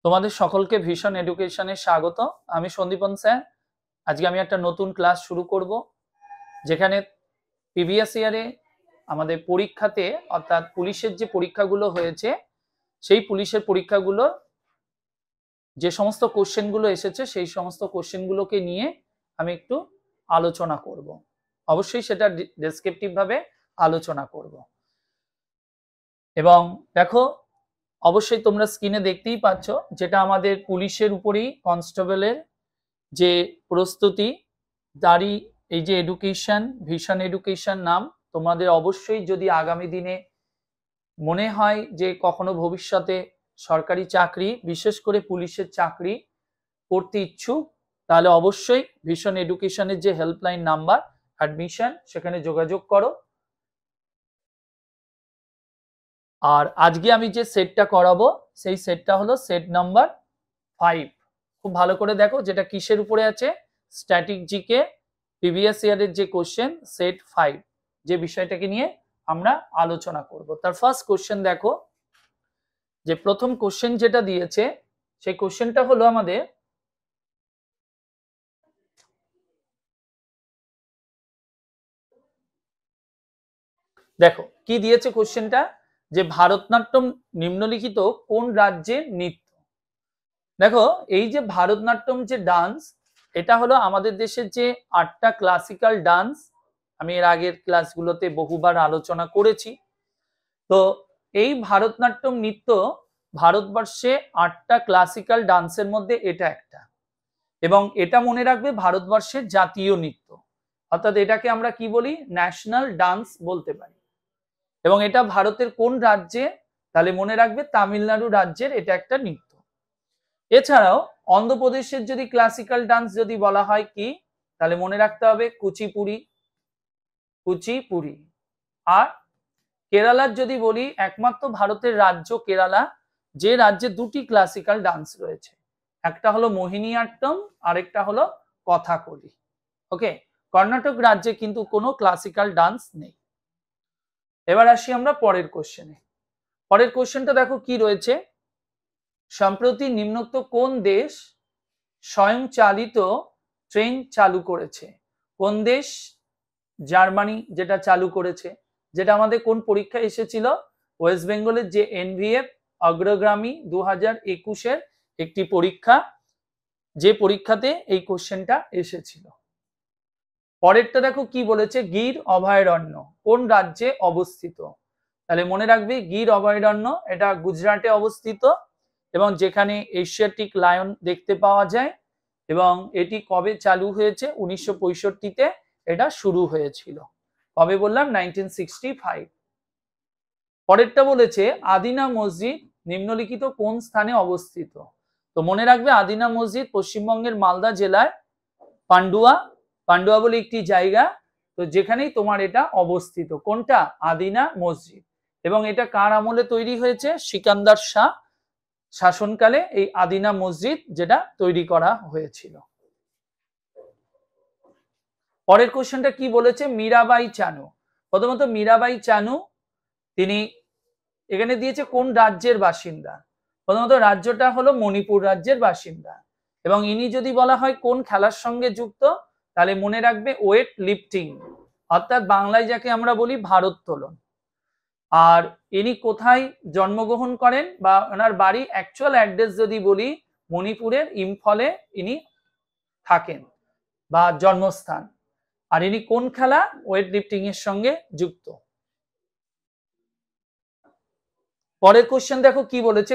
তোমাদের সকলকে ভিশন এডুকেশনে স্বাগত। আমি সন্দীপন স্যার। আজকে আমি একটা নতুন ক্লাস শুরু করব, যেখানে প্রিভিয়াস ইয়ারে আমাদের পরীক্ষাতে অর্থাৎ পুলিশের যে পরীক্ষাগুলো হয়েছে সেই পুলিশের পরীক্ষাগুলো যে সমস্ত কোশ্চেনগুলো এসেছে সেই সমস্ত কোশ্চেনগুলোকে নিয়ে আমি একটু আলোচনা করব। অবশ্যই সেটা ডেসক্রিপটিভ ভাবে আলোচনা করব। এবং দেখো, অবশ্যই তোমরা স্ক্রিনে দেখতেই পাচ্ছ, যেটা আমাদের পুলিশের উপরেই কনস্টেবলের যে প্রস্তুতি তারই এই যে এডুকেশন, ভিশন এডুকেশন নাম। তোমাদের অবশ্যই যদি আগামী দিনে মনে হয় যে কখনো ভবিষ্যতে সরকারি চাকরি, বিশেষ করে পুলিশের চাকরি করতে ইচ্ছুক, তাহলে অবশ্যই ভিশন এডুকেশনের যে হেল্পলাইন নাম্বার অ্যাডমিশন, সেখানে যোগাযোগ করো। আর আজকে আমি যে সেটটা করাবো সেই সেটটা হলো সেট নাম্বার 5। খুব ভালো করে দেখো, যেটা কিসের উপরে আছে, স্ট্যাটিক জিকে প্রিভিয়াস ইয়ারের যে কোশ্চেন সেট 5, যে বিষয়টাকে নিয়ে আমরা আলোচনা করব। তার ফার্স্ট কোশ্চেন দেখো, যে প্রথম কোশ্চেন যেটা দিয়েছে সেই কোশ্চেনটা হলো আমাদের, দেখো কি দিয়েছে কোশ্চেনটা, যে ভারতনাট্যম নিম্নলিখিত কোন রাজ্যের নৃত্য। দেখো, এই যে ভারতনাট্যম যে ডান্স, এটা হলো আমাদের দেশের যে 8টা ক্লাসিক্যাল ডান্স। আমি এর আগের ক্লাসগুলোতে বহুবার আলোচনা করেছি। তো এই ভারতনাট্যম নৃত্য ভারতবর্ষে 8টা ক্লাসিক্যাল ডান্সের মধ্যে এটা একটা, এবং এটা মনে রাখবে ভারতবর্ষের জাতীয় নৃত্য, অর্থাৎ এটাকে আমরা কি বলি, ন্যাশনাল ডান্স বলতে পারি। এবং এটা ভারতের কোন রাজ্যে, তাহলে মনে রাখবে তামিলনাড়ু রাজ্যের এটা একটা নৃত্য। এছাড়াও অন্ধ্রপ্রদেশের যদি ক্লাসিক্যাল ডান্স যদি বলা হয় কি, তাহলে মনে রাখতে হবে কুচিপুড়ি, কুচিপুড়ি। আর কেরালার যদি বলি, একমাত্র ভারতের রাজ্য কেরালা, যে রাজ্যে 2টি ক্লাসিক্যাল ডান্স রয়েছে, একটা হলো মোহিনীআট্টম, আরেকটা হলো কথাকলি। ওকে, কর্ণাটক রাজ্যে কিন্তু কোনো ক্লাসিক্যাল ডান্স নেই। এবার আসি আমরা পরের কোশ্চেনে। পরের কোশ্চেনটা দেখো কি রয়েছে, সম্প্রতি নিম্নোক্ত কোন দেশ স্বয়ংচালিত ট্রেন চালু করেছে। কোন দেশ? জার্মানি যেটা চালু করেছে, যেটা আমাদের কোন পরীক্ষায় এসেছিল, ওয়েস্ট বেঙ্গলের যে এনভিএফ অগ্রগামী 2021-এর একটি পরীক্ষা, যে পরীক্ষাতে এই কোশ্চেনটা এসেছিল। পরেরটা দেখো কি বলেছে, গির অভয়ারণ্য কোন রাজ্যে অবস্থিত। তাহলে মনে রাখবে গির অভয়ারণ্য এটা গুজরাটে অবস্থিত, এবং যেখানে এশিয়াটিক লায়ন দেখতে পাওয়া যায়। এবং এটি কবে চালু হয়েছে? 1965-তে এটা শুরু হয়েছিল। কবে বললাম? 1965। পরেরটা বলেছে আদিনা মসজিদ নিম্নলিখিত কোন স্থানে অবস্থিত। তো মনে রাখবে আদিনা মসজিদ পশ্চিমবঙ্গের মালদা জেলার পান্ডুয়া বলে একটি জায়গা, তো যেখানেই তোমার এটা অবস্থিত। কোনটা? আদিনা মসজিদ। এবং এটা কার আমলে তৈরি হয়েছে? সিকান্দার শাহ শাসনকালে এই আদিনা মসজিদ যেটা তৈরি করা হয়েছিল। পরের কোশ্চেনটা কি বলেছে, মীরাবাই চানু। প্রথমত মীরাবাই চানু তিনি এখানে দিয়েছে কোন রাজ্যের বাসিন্দা। প্রথমত রাজ্যটা হলো মণিপুর রাজ্যের বাসিন্দা। এবং ইনি যদি বলা হয় কোন খেলার সঙ্গে যুক্ত, তাহলে মনে রাখবে ওয়েট লিফটিং, অর্থাৎ বাংলায় যাকে আমরা বলি ভারোত্তোলন। আর ইনি কোথায় জন্মগ্রহণ করেন, বা ওনার বাড়ি অ্যাকচুয়াল অ্যাড্রেস যদি বলি, মণিপুরের ইম্ফলে ইনি থাকেন বা জন্মস্থান। আর ইনি কোন খেলা? ওয়েট লিফটিং এর সঙ্গে যুক্ত। পরের কোশ্চেন দেখো কি বলেছে,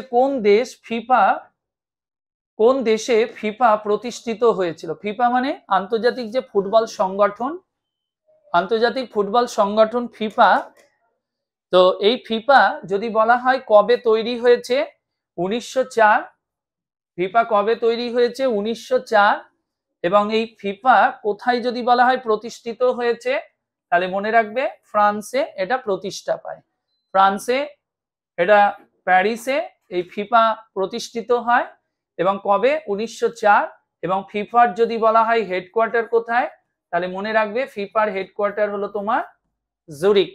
কোন দেশে ফিফা প্রতিষ্ঠিত হয়েছিল। ফিফা মানে আন্তর্জাতিক যে ফুটবল সংগঠন, আন্তর্জাতিক ফুটবল সংগঠন ফিফা। তো এই ফিফা যদি বলা হয় কবে তৈরি হয়েছে, 1904। ফিফা কবে তৈরি হয়েছে? 1904। এবং এই ফিফা কোথায় যদি বলা হয় প্রতিষ্ঠিত হয়েছে, তাহলে মনে রাখবে ফ্রান্সে এটা প্রতিষ্ঠা পায়। ফ্রান্সে এটা প্যারিসে এই ফিফা প্রতিষ্ঠিত হয়। এবং কবে? 1904। এবং ফিফার যদি বলা হয় হেডকোয়ার্টার কোথায়, তাহলে মনে রাখবে ফিফার হেডকোয়ার্টার হলো তোমার জুরিক।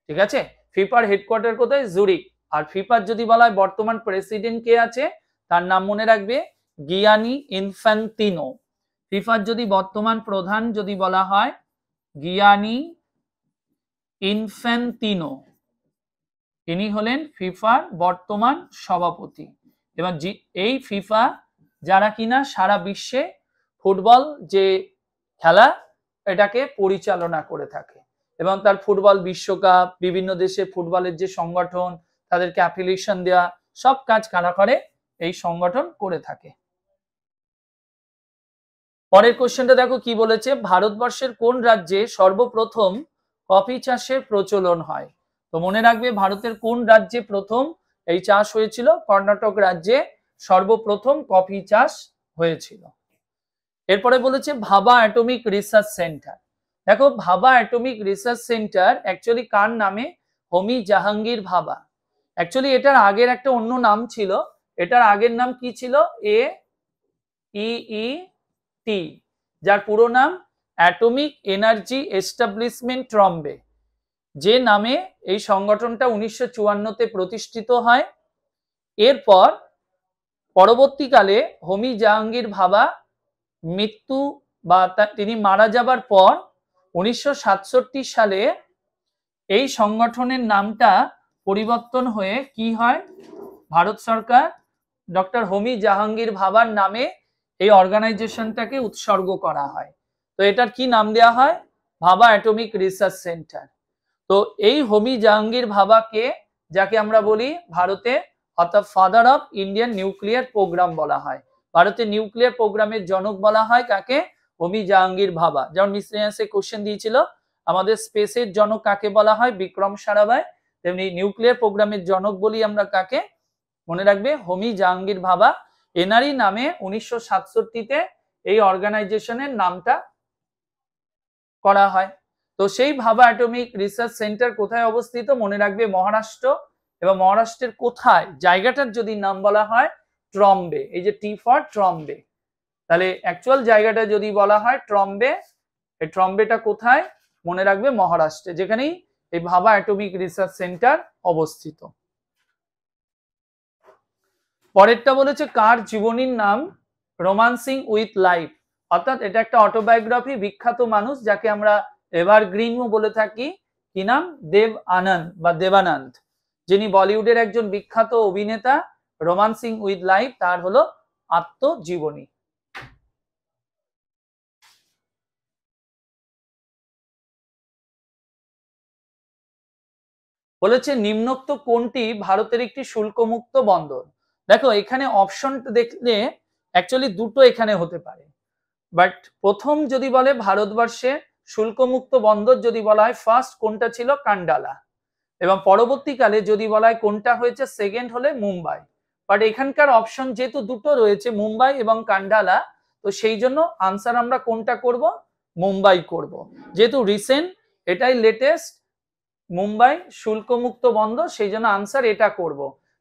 ঠিক আছে, ফিফার হেডকোয়ার্টার কোথায়? জুরিক। আর ফিফার যদি বলা হয় বর্তমান প্রেসিডেন্ট কে আছে, তার নাম মনে রাখবে গিয়ানি ইনফ্যান্তিনো। ফিফার যদি বর্তমান প্রধান যদি বলা হয় গিয়ানি ইনফ্যান্তিনো, ইনি হলেন ফিফার বর্তমান সভাপতি। এবং এই ফিফা যারা কিনা সারা বিশ্বে ফুটবল যে খেলা এটাকে পরিচালনা করে থাকে এবং তার ফুটবল বিশ্বকাপ, বিভিন্ন দেশে ফুটবলের যে সংগঠন তাদেরকে অ্যাফিলিয়েশন দেওয়া, সব কাজ কারা করে, এই সংগঠন করে থাকে। পরের কোশ্চেনটা দেখো কি বলেছে, ভারতবর্ষের কোন রাজ্যে সর্বপ্রথম কফি চাষের প্রচলন হয়? তো মনে রাখবে ভারতের কোন রাজ্যে প্রথম এই চাষ হয়েছিল? কর্ণাটক রাজ্যে সর্বপ্রথম কফি চাষ হয়েছিল। এরপরে বলেছে ভাবা অ্যাটমিক রিসার্চ সেন্টার। দেখো ভাবা অ্যাটমিক রিসার্চ সেন্টার অ্যাকচুয়ালি কার নামে? হোমি জাহাঙ্গীর ভাবা। অ্যাকচুয়ালি এটার আগের একটা অন্য নাম ছিল, এটার আগের নাম কি ছিল? AEET, যার পুরো নাম অ্যাটমিক এনার্জি এস্টাবলিশমেন্ট ট্রম্বে, যে নামে এই সংগঠনটা 1954-তে প্রতিষ্ঠিত হয়। এরপর পরবর্তীকালে হোমি জাহাঙ্গীর ভাবা মৃত্যু বা তিনি মারা যাবার পর 1967 সালে এই সংগঠনের নামটা পরিবর্তন হয়ে কি হয়? ভারত সরকার ডক্টর হোমি জাহাঙ্গীর ভাবার নামে এই অর্গানাইজেশনটাকে উৎসর্গ করা হয়। তো এটার কি নাম দেওয়া হয়? ভাবা অ্যাটমিক রিসার্চ সেন্টার। তো এই হোমি জাহাঙ্গীর ভাবাকে, যাকে আমরা বলি ভারতে অর্থাৎ father of Indian nuclear program বলা হয়, ভারতের নিউক্লিয়ার প্রোগ্রামের জনক বলা হয় কাকে? হোমি জাহাঙ্গীর ভাবা। যেমন মিসলেনিয়াসে কোশ্চেন দিয়েছিল আমাদের স্পেসের জনক কাকে বলা হয়? বিক্রম সারাভাই। তেমনি নিউক্লিয়ার প্রোগ্রামের জনক বলি আমরা কাকে? মনে রাখবে হোমি জাহাঙ্গীর ভাবা। এনারই নামে 1967-তে এই অর্গানাইজেশনের নামটা করা হয়। তো সেই ভাবা অ্যাটমিক রিসার্চ সেন্টার কোথায় অবস্থিত? মনে রাখবে মহারাষ্ট্র। এবং মহারাষ্ট্রের কোথায়? জায়গাটার যদি নাম বলা হয় ট্রম্বে, এই যে টি ফর ট্রম্বে, তাহলে অ্যাকচুয়াল জায়গাটা যদি বলা হয় ট্রম্বে, এই ট্রম্বেটা কোথায়? মনে রাখবে মহারাষ্ট্রে, যেখানেই এই ভাবা অ্যাটমিক রিসার্চ সেন্টার অবস্থিত। পরেরটা বলেছে কার জীবনীর নাম রোমান্সিং উইথ লাইফ, অর্থাৎ এটা একটা অটোবায়োগ্রাফি, বিখ্যাত মানুষ যাকে আমরা এভারগ্রিনও বলে থাকি। কি নাম? দেব আনন্দ বা দেবানন্দ, যিনি বলিউডের একজন বিখ্যাত অভিনেতা। রোমান্সিং উইথ লাইফ তার হলো আত্মজীবনী। বলেছে নিম্নোক্ত কোনটি ভারতের একটি শুল্কমুক্ত বন্দর? দেখো এখানে অপশন দেখলে অ্যাকচুয়ালি দুটো এখানে হতে পারে, বাট প্রথম যদি বলে ভারতবর্ষে শুল্কমুক্ত বন্দর যদি বলা হয় ফার্স্ট কোনটা ছিল? কান্ডালা। এবং পরবর্তীকালে যদি বলা হয় কোনটা হয়েছে, সেকেন্ড হলে মুম্বাই। বাট এখানকার অপশন যেহেতু দুটো রয়েছে মুম্বাই এবং কান্ডালা, তো সেই জন্য আনসার আমরা কোনটা করব? মুম্বাই করব, যেহেতু রিসেন্ট এটাই লেটেস্ট মুম্বাই শুল্কমুক্ত বন্দর, সেই জন্য আনসার এটা করব।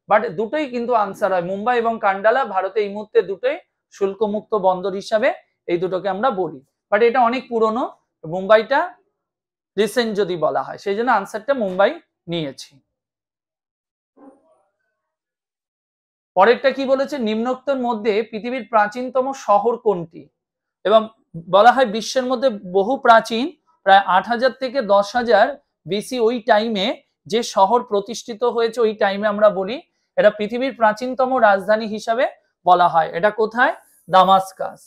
বাট দুটোই কিন্তু আনসার হয়, মুম্বাই এবং কান্ডালা ভারতে এই মুহূর্তে দুটোই শুল্কমুক্ত বন্দর হিসাবে এই দুটোকে আমরা বলি। বাট এটা অনেক পুরনো, মুম্বাইটা রিসেন্ট যদি বলা হয়, সেই জন্য আনসারটা মুম্বাই নিয়েছি। পরেরটা কি বলেছে? নিম্নোক্তর মধ্যে পৃথিবীর প্রাচীনতম শহর কোনটি? এবং বলা হয় বিশ্বের মধ্যে বহু প্রাচীন, প্রায় 8000 থেকে 10,000 BC ওই টাইমে যে শহর প্রতিষ্ঠিত হয়েছে ওই টাইমে আমরা বলি এটা পৃথিবীর প্রাচীনতম রাজধানী হিসাবে বলা হয়। এটা কোথায়? দামাস্কাস।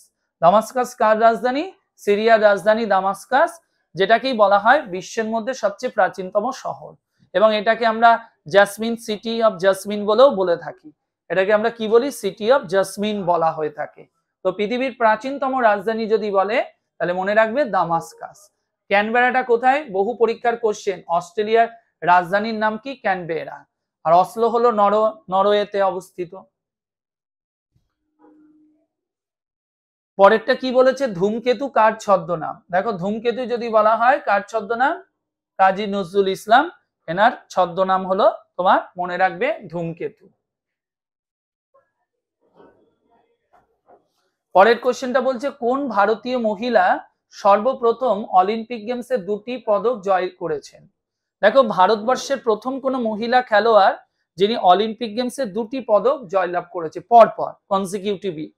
দামাস্কাস কার রাজধানী? সিরিয়ার রাজধানী দামাস্কাস, যেটাকেই বলা হয় বিশ্বের মধ্যে সবচেয়ে প্রাচীনতম শহর। এবং এটাকে আমরা জাসমিন, সিটি অফ জাসমিন বলেও বলে থাকি। এটাকে আমরা কি বলি? সিটি অফ জাসমিন বলা হয়ে থাকে। তো পৃথিবীর প্রাচীনতম রাজধানী যদি বলে তাহলে মনে রাখবে দামাস্কাস। ক্যানবেরাটা কোথায়? বহু পরীক্ষার কোশ্চেন। অস্ট্রেলিয়ার রাজধানীর নাম কি? ক্যানবেরা। আর অসলো হলো নরওয়েতে অবস্থিত। পরেরটা কি বলেছে? ধূমকেতু কার ছদ্মনাম? দেখো ধূমকেতু যদি বলা হয় কার ছদ্মনাম? কাজী নজরুল ইসলাম, এনার ছদ্মনাম হলো তোমার মনে রাখবে ধূমকেতু। পরের কোশ্চেনটা বলছে কোন ভারতীয় মহিলা সর্বপ্রথম অলিম্পিক গেমসে 2টি পদক জয় করেছেন? দেখো ভারতবর্ষের প্রথম কোন মহিলা খেলোয়াড় যিনি অলিম্পিক গেমসে 2টি পদক জয়লাভ করেছে পরপর কনসিকিউটিভলি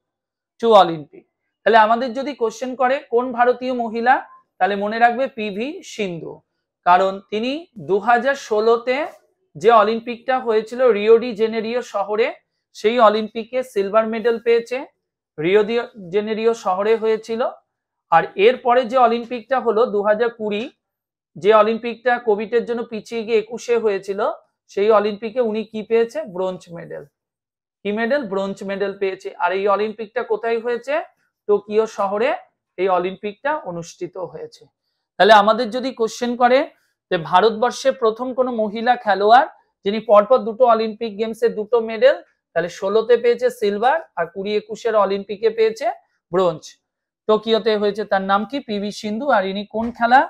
2 অলিম্পিক। তাহলে আমাদের যদি কোশ্চেন করে কোন ভারতীয় মহিলা, তাহলে মনে রাখবে পিভি সিন্ধু, কারণ তিনি 2016তে যে অলিম্পিকটা হয়েছিল রিও ডি জেনেরিও শহরে, সেই অলিম্পিকে সিলভার মেডেল পেয়েছে, রিও ডি জেনেরিও শহরে হয়েছিল। আর এরপরে যে অলিম্পিকটা হলো 2020, যে অলিম্পিকটা কোভিডের জন্য পিছিয়ে গিয়ে 21-এ হয়েছিল, সেই অলিম্পিকে উনি কি পেয়েছে? Bronze medal. কি মেডেল? ব্রোঞ্জ মেডেল পেয়েছে। আর এই অলিম্পিকটা কোথায় হয়েছে? টোকিও শহরে এই অলিম্পিকটা অনুষ্ঠিত হয়েছে। তাহলে আমাদের যদি কোশ্চেন করে যে ভারতবর্ষে প্রথম কোন মহিলা খেলোয়াড় যিনি পরপর 2টো অলিম্পিক গেমসে 2টো মেডেল, তাহলে 16তে পেয়েছে সিলভার আর 20-21-এর অলিম্পিকে পেয়েছে ব্রোঞ্জ, টোকিওতে হয়েছে। তার নাম কি? পিভি সিন্ধু। আর ইনি কোন খেলা?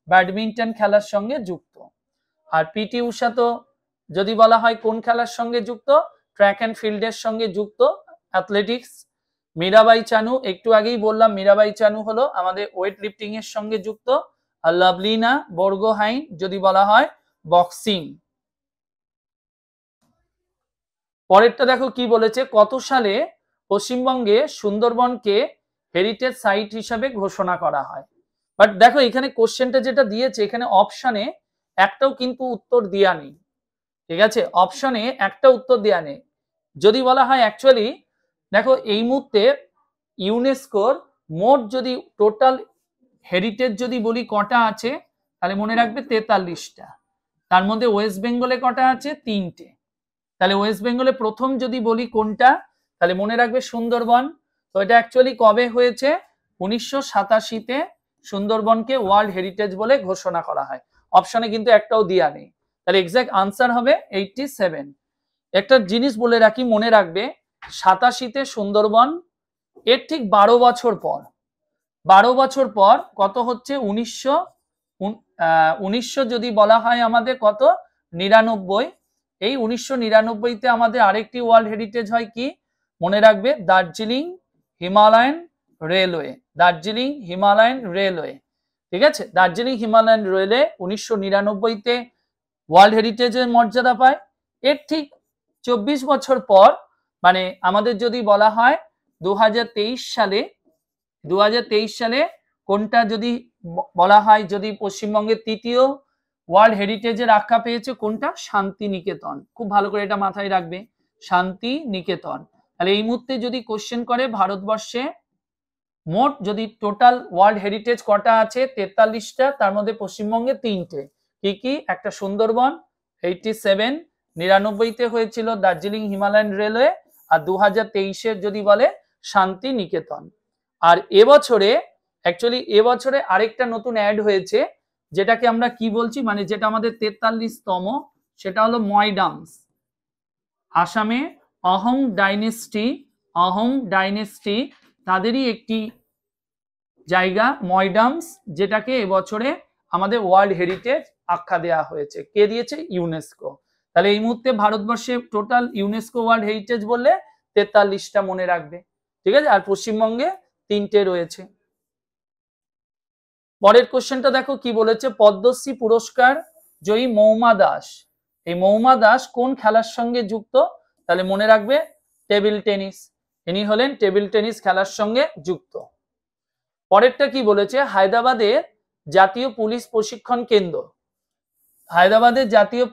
ব্যাডমিন্টন খেলার সঙ্গে যুক্ত। আর পিটি উষা তো যদি বলা হয় কোন খেলার সঙ্গে যুক্ত? ট্র্যাক অ্যান্ড ফিল্ডের সঙ্গে যুক্ত, অ্যাথলেটিক্স। মীরাবাই চানু, একটু আগেই বললাম মীরাবাই চানু হলো আমাদের ওয়েট লিফটিং এর সঙ্গে যুক্ত। আর লাভলিনা বরগোহাইন যদি বলা হয় বক্সিং। পরেরটা দেখো কি বলেছে, কত সালে পশ্চিমবঙ্গে সুন্দরবনকে হেরিটেজ সাইট হিসাবে ঘোষণা করা হয়? বাট দেখো এখানে কোশ্চেনটা যেটা দিয়েছে, এখানে অপশনে একটাও কিন্তু উত্তর দেয়া নেই, ঠিক আছে? অপশনে একটা উত্তর দেয়া নেই। যদি বলা হয় অ্যাকচুয়ালি দেখো এই মুহূর্তে ইউনেস্কোর মোট যদি টোটাল হেরিটেজ যদি বলি কটা আছে, তাহলে মনে রাখবে 43টা। তার মধ্যে ওয়েস্ট বেঙ্গলে কটা আছে? 3টে। তাহলে ওয়েস্ট বেঙ্গলে প্রথম যদি বলি কোনটা, তাহলে মনে রাখবে সুন্দরবন। তো এটা অ্যাকচুয়ালি কবে হয়েছে? 1987-তে সুন্দরবনকে ওয়ার্ল্ড হেরিটেজ বলে ঘোষণা করা হয়। অপশনে কিন্তু একটাও দেয়া নেই। তাহলে এক্সাক্ট আনসার হবে 87। একটা জিনিস বলে রাখি, মনে রাখবে 87-তে সুন্দরবন, এর ঠিক 12 বছর পর, 12 বছর পর কত হচ্ছে? 1900 যদি বলা হয় আমাদের কত? 99। এই 1999-তে আমাদের আরেকটি ওয়ার্ল্ড হেরিটেজ হয় কি? মনে রাখবে Darjeeling Himalayan railway. Darjeeling Himalayan railway, ঠিক আছে? দার্জিলিং হিমালয়ান রেলওয়ে 1999-তে ওয়ার্ল্ড হেরিটেজের মর্যাদা পায়। এর ঠিক 24 বছর পর, মানে আমাদের যদি বলা হয় 2023 সালে, 2023 সালে কোনটা যদি বলা হয়, যদি পশ্চিমবঙ্গের তৃতীয় ওয়ার্ল্ড হেরিটেজের আখ্যা পেয়েছে কোনটা? শান্তিনিকেতন। খুব ভালো করে এটা মাথায় রাখবে, শান্তিনিকেতন। তাহলে এই মুহূর্তে যদি কোশ্চেন করে ভারতবর্ষে মোট যদি টোটাল ওয়ার্ল্ড হেরিটেজ কটা আছে? 43টা। তার মধ্যে পশ্চিমবঙ্গে 3টে। কি কি? একটা সুন্দরবন 87, 99-তে হয়েছিল দার্জিলিং হিমালয়ান রেলওয়ে, আর 2023-এর যদি বলে শান্তিনিকেতন। আর এবছরে অ্যাকচুয়ালি এবছরে আরেকটা নতুন অ্যাড হয়েছে, যেটাকে আমরা কি বলছি, মানে যেটা আমাদের 43তম, সেটা হলো ময়ডামস। আসামে অহং ডাইনেস্টি তাদেরই একটি জায়গা ময়ডামস, যেটাকে এবছরে আমাদের ওয়ার্ল্ড হেরিটেজ আখ্যা দেওয়া হয়েছে। কে দিয়েছে? ইউনেস্কো। তাহলে এই মুহূর্তে ভারতবর্ষে টোটাল ইউনেস্কো ওয়ার্ল্ড হেরিটেজ বললে 43টা মনে রাখবে, ঠিক আছে? আর পশ্চিমবঙ্গে 3টে রয়েছে। পরের কোশ্চেনটা দেখো কি বলেছে, পদ্মশ্রী পুরস্কার জয়ী মৌমা দাস, এই মৌমা দাস কোন খেলার সঙ্গে যুক্ত? তাহলে মনে রাখবে টেবিল টেনিস। ইনি হলেন টেবিল টেনিস খেলার সঙ্গে যুক্ত। পরেরটা কি বলেছে, হায়দ্রাবাদের জাতীয় পুলিশ প্রশিক্ষণ কেন্দ্র, হায়দ্রাবাদের জাতীয়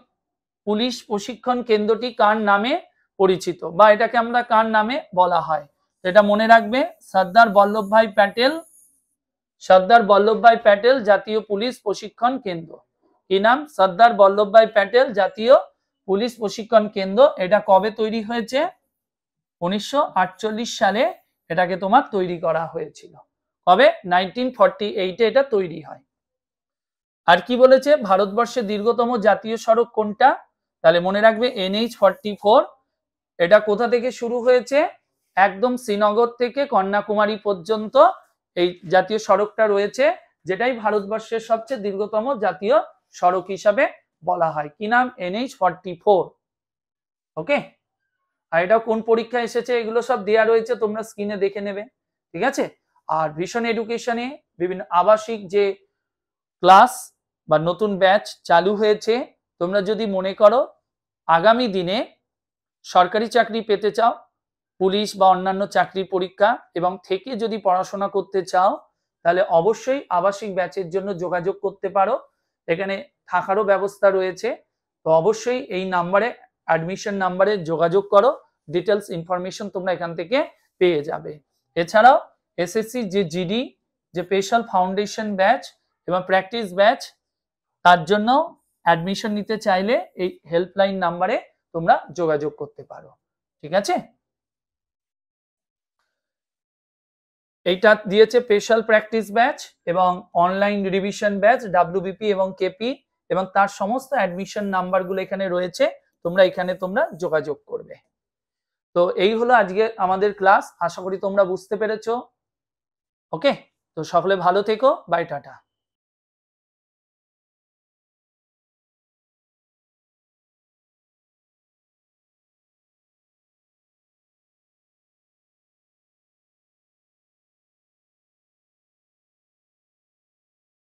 পুলিশ প্রশিক্ষণ কেন্দ্রটি কার নামে পরিচিত, বা এটাকে আমরা কার নামে বলা হয়? এটা মনে রাখবে সর্দার বল্লভভাই প্যাটেল, সর্দার বল্লভভাই প্যাটেল জাতীয় পুলিশ প্রশিক্ষণ কেন্দ্র। কি নাম? সর্দার বল্লভভাই প্যাটেল জাতীয় পুলিশ প্রশিক্ষণ কেন্দ্র। এটা কবে তৈরি হয়েছে? 1948 সালে এটাকে তোমার তৈরি করা হয়েছিল। কবে? 1948-এ এটা তৈরি হয়। আর কি বলেছে, ভারতবর্ষের দীর্ঘতম জাতীয় সড়ক কোনটা? তাহলে মনে রাখবে NH-44। এটা কোথা থেকে শুরু হয়েছে? একদম শ্রীনগর থেকে কন্যাকুমারী পর্যন্ত এই জাতীয় সড়কটা রয়েছে, যেটাই ভারতবর্ষের সবচেয়ে দীর্ঘতম জাতীয় সড়ক হিসাবে বলা হয়। কি নাম? NH-44। ওকে। আর এটা কোন পরীক্ষা এসেছে এগুলো সব দেয়া রয়েছে, তোমরা স্ক্রিনে দেখে নেবে, ঠিক আছে? আর ভিশন এডুকেশনে বিভিন্ন আবাসিক যে ক্লাস বা নতুন ব্যাচ চালু হয়েছে, তোমরা যদি মনে করো আগামী দিনে সরকারি চাকরি পেতে চাও, পুলিশ বা অন্যান্য চাকরির পরীক্ষা এবং থেকে যদি পড়াশোনা করতে চাও, তাহলে অবশ্যই আবাসিক ব্যাচের জন্য যোগাযোগ করতে পারো। এখানে থাকারও ব্যবস্থা রয়েছে। তো অবশ্যই এই নাম্বারে, অ্যাডমিশন নাম্বারে যোগাযোগ করো। ডিটেলস ইনফরমেশন তোমরা এখান থেকে পেয়ে যাবে। এছাড়াও এসএসসি যে জিডি, যে স্পেশাল ফাউন্ডেশন ব্যাচ এবং প্র্যাকটিস ব্যাচ, তার জন্য অ্যাডমিশন নিতে চাইলে এই হেল্পলাইন নাম্বারে তোমরা যোগাযোগ করতে পারো। ঠিক আছে? এইটা দিয়েছে স্পেশাল প্র্যাকটিস ব্যাচ এবং অনলাইন রিভিশন ব্যাচ, ডাব্লিউবিপি এবং কেপি, এবং তার সমস্ত অ্যাডমিশন নাম্বারগুলো এখানে রয়েছে। তোমরা এখানে যোগাযোগ করবে। তো এই হলো আজকে আমাদের ক্লাস। আশা করি তোমরা বুঝতে পেরেছো। ওকে, তো সকলে ভালো থেকো। Bye, tata.